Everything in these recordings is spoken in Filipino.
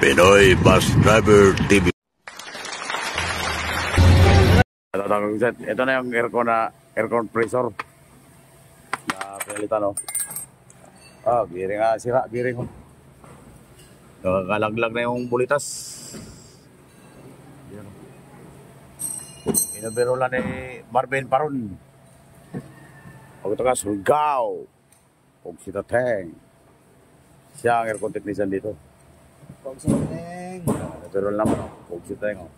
Pinoy Bus Driver TV. Ito na yung aircon compressor na pinalitan, oh. Bearing sira, bearing, oh. Nakakalaglag na yung bulitas. Yan. Inabirola ni Marvin Paron. Pagkatakas, Surigao. Kung si Tateng. Siya ang aircon technician dito. Kung si Tateng. Nabirola naman, oh. Kung si Tateng, oh.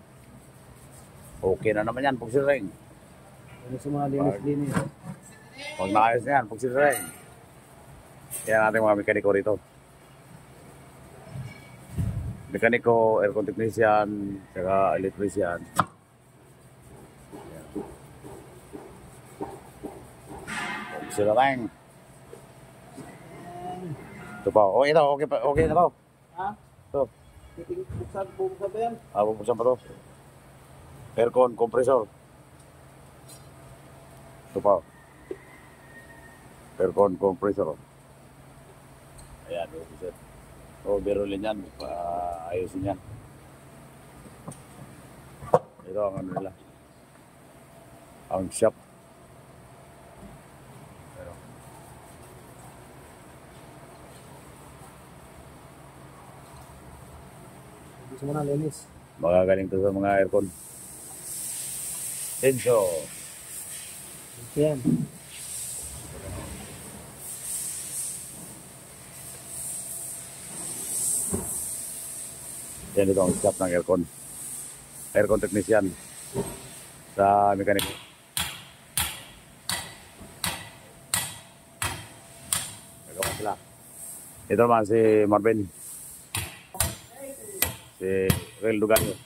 Okay na naman yan, Pog si Tateng. Ano sa mga linis-linis? Pag naayos na yan, Pog si Tateng. Yan natin mga mekaniko rito. Mekaniko, aircon technician, saka electrician. Pog si Tateng. Ito pa. Oh, ito. Okay, okay na to. Ha? Ito. Buksan ba yan? Bubuksan pa to. Aircon compressor. Ito pa. Aircon compressor. Ayan, bubuksan. So, birulin yan. Ayusin yan. Ito ang ano nila. Ang shop. Gusto mo na linis? Magagaling to sa mga aircon. Tenso. Yan. Yan ito ang shop ng aircon. Aircon technician sa mekaniko. Nagawa sila. Ito naman si Marvin. Si Real Duganyo.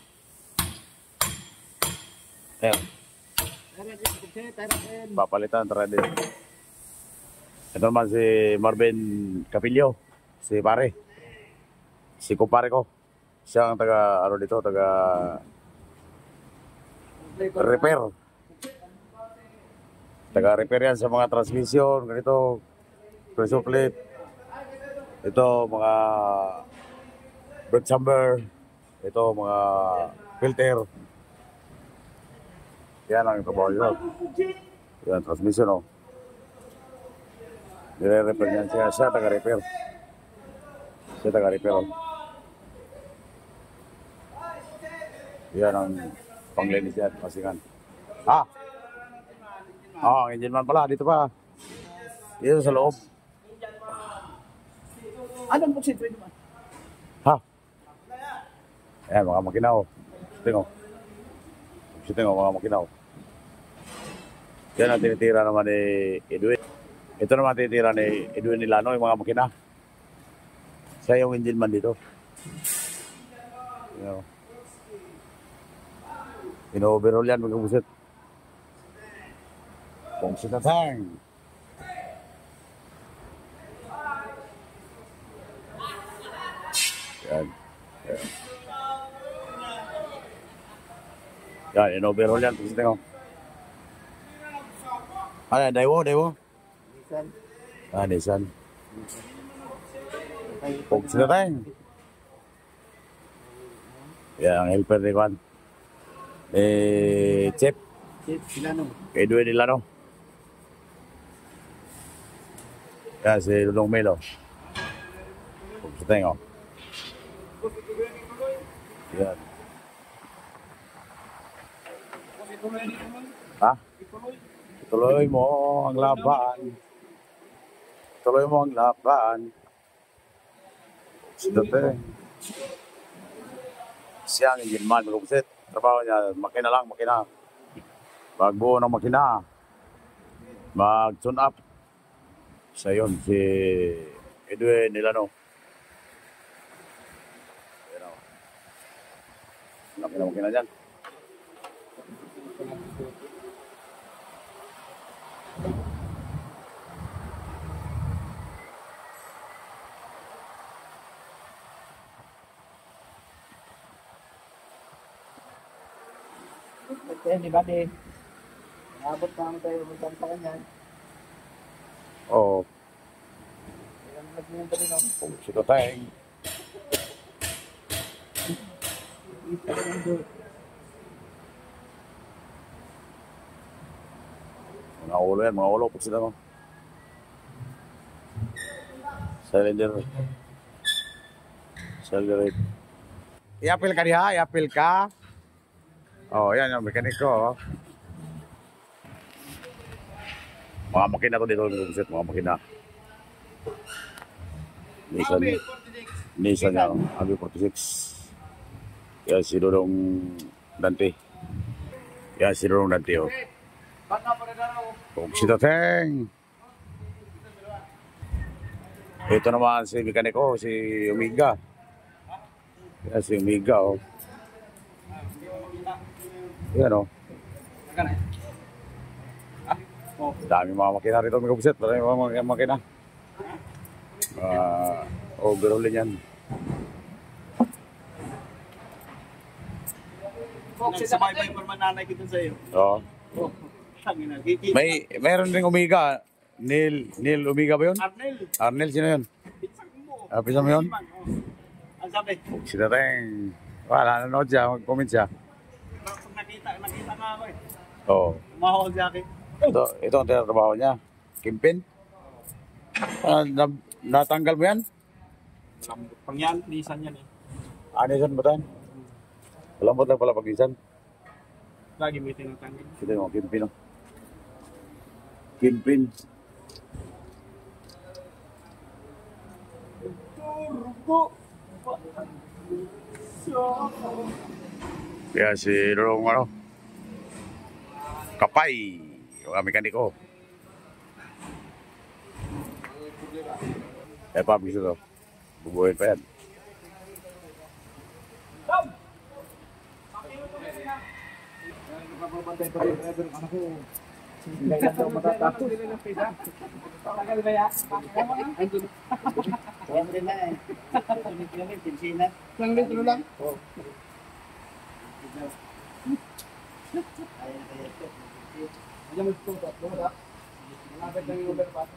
Ayan. Papalitan, tara din. Ito naman si Marvin Capillo. Si pare. Si kumpare ko. Siya ang taga, ano dito, taga repair. Taga repair yan sa mga transmission, ganito, pressure plate. Ito, mga brake chamber. Ito, mga filter. Yan ang trabaho nyo. Yan, transmission, oh. Nire-repair yan siya. Siya taga-repair. Siya taga-repair, oh. Yan ang panglinis yan, pasingan. Ang engine man pala, dito pa. Dito sa loob. Anong buksin pwede man? Ayan, mga makina, oh. Siting, oh, mga makina, oh. Yan ang tinitira naman ni Edwin. Ito naman tinitira ni Edwin Nilano, yung mga makina. Siya yung engine man dito. You know. Ino-overhaul yan, magkabusit. Kung si Tateng. Yan. Yan. Yan, ino-overhaul yan. Kung si Tateng. Ano, Daiwo? Nissan. Nissan. Kung si Tateng. Yan, ang helper ni Juan. Chip Silano. Edwin Nilano. Yan si Lulong Melo. Kung sa tengo. Yan. Tuloy mo ang laban. Tuloy mo ang laban. Siya ang engine man, magkukusit. Trabaho niya, makina lang, makina. Pagbuo ng makina, mag-tune up. Siya yun, si Edwin Nilano. Laki na makina dyan. Di ba din? Nabot pa naman tayo magkanta ka niyan. Oo. Ilang nagmiyang pa rin ako. Kung si Tateng. Mga ulo yan, mga ulo. Pag sila mo. Cylinder. Cylinder. I-appeal ka diha, i-appeal ka. Oh, yan yung mekaniko. Oh. Mga makina to dito, mga makina. Nissan yan, Abi 46. Yan si Dodong Dante. Yan si Dodong Dante. Oh. Si Tateng. Ito naman si mekaniko, si Omega. Yan si Omega. Oh. Yan oh. Dami mga makina rito, mga buset. Dami mga makina. Overall yan. Nagsabay-bay pa naman nanay ko dun sa'yo. Oo. Mayroon ding Omega. Neil Omega ba yun? Arnel. Arnel, sino yun? Pisang mo yun? Ang sabi? Si Tateng. Wala, nanonood siya, mag-comment siya. Pag nakita nga ako eh. Oo. Mahal siya akin. Ito ang tinatrabaho niya. Kimpin? Natanggal mo yan? Pang yan, Nissan yan eh. Anisan ba tayo? Lambot lang pala pag-isan. Lagi may tinatanggal. Kita yung Kimpin. Oh. Kimpin. Turbo! Kaya si Lorong ano? Kapay. Yung mekaniko. Eh, pabis ito. Bubuhin pa yan. Napapabantay pa rin driver ng anak ko. Kailan daw matatapos. Tagal ba yan? Kaya mo rin na eh. Isang litro lang? Oo. Ayan mo ito. Malapit lang yung overpass.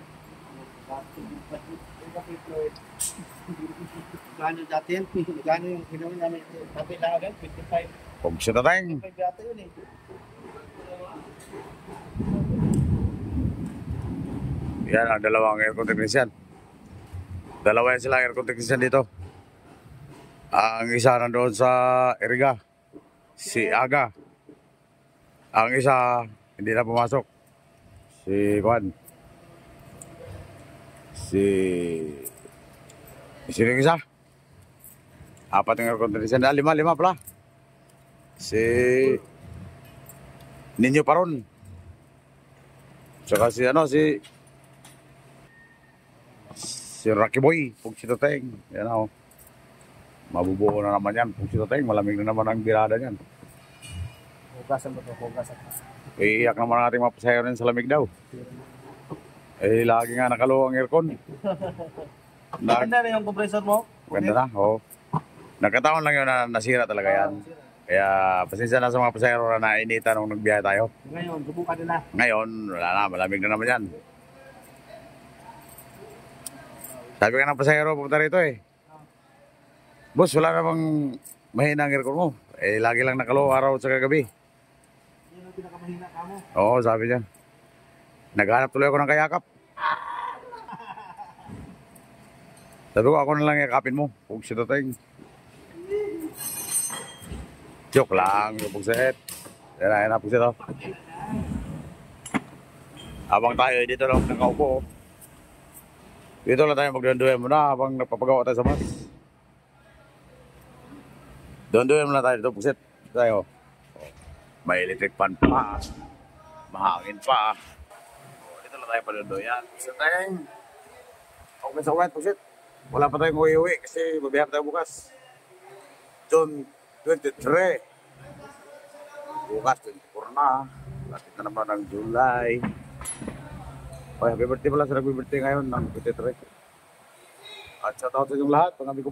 Gano dati yan? Gano yung ginawa namin? Kapit lang agad? 55. Kung si Tateng. 55 dati yun eh. Yan ang dalawang aircon technician. Dalawa yan sila aircon technician dito. Ang isa nandoon sa Eriga. Si Aga. Ang isa hindi na pumasok. Si Juan. Sino yung isa? Apat yung aircon technician. Lima pala. Si Ninyo Paron. Saka si Rocky Boy, pag si Tateng. Yan ako. Mabubuo na naman yan. Pag si Tateng, malamig na naman ang birada niyan. Hugasan ba ito? Hugasan. Iiyak naman ang ating mapasahero sa lamig daw. Eh, lagi nga nakalo ang aircon. Maganda na yung compressor mo? Ganda na, oo. Nagkataon lang yun na nasira talaga yan. Kaya pasensya na sa mga pasahero na nainitan nung nagbiyahe tayo. Ngayon, subukan nila. Ngayon, wala na, malamig na naman yan. Sabi ka ng pasahero, pupunta rito eh. Boss, wala namang mahina ang aircon mo. Eh, lagi lang nakalo araw sa kagabi. Yan ang pinakamahina ka mo. Oo, sabi niya. Naghanap tuloy ako ng kayakap. Sabi ko, ako na lang yakapin mo. Kung si Tateng. Joke lang, yung pugset. Yan na, pugset oh. Habang tayo dito lang nakaupo. Dito lang tayo magduyan-duyan muna habang napapagawa tayo sa mas. Duyan-duyan muna tayo dito, pugset. Tayo. May electric fan pa. Mahangin pa. Dito lang tayo paduyan-duyan. Pugset tayo. Okay sa uwet, pugset. Wala pa tayong uwi-uwi kasi mabihap tayo bukas. June 23. Bukas, 24 na. Lapit na naman ng July. Okay, happy birthday pala sa nag-birthday ngayon ng 23. At shout out sa inyong lahat, mga amigo.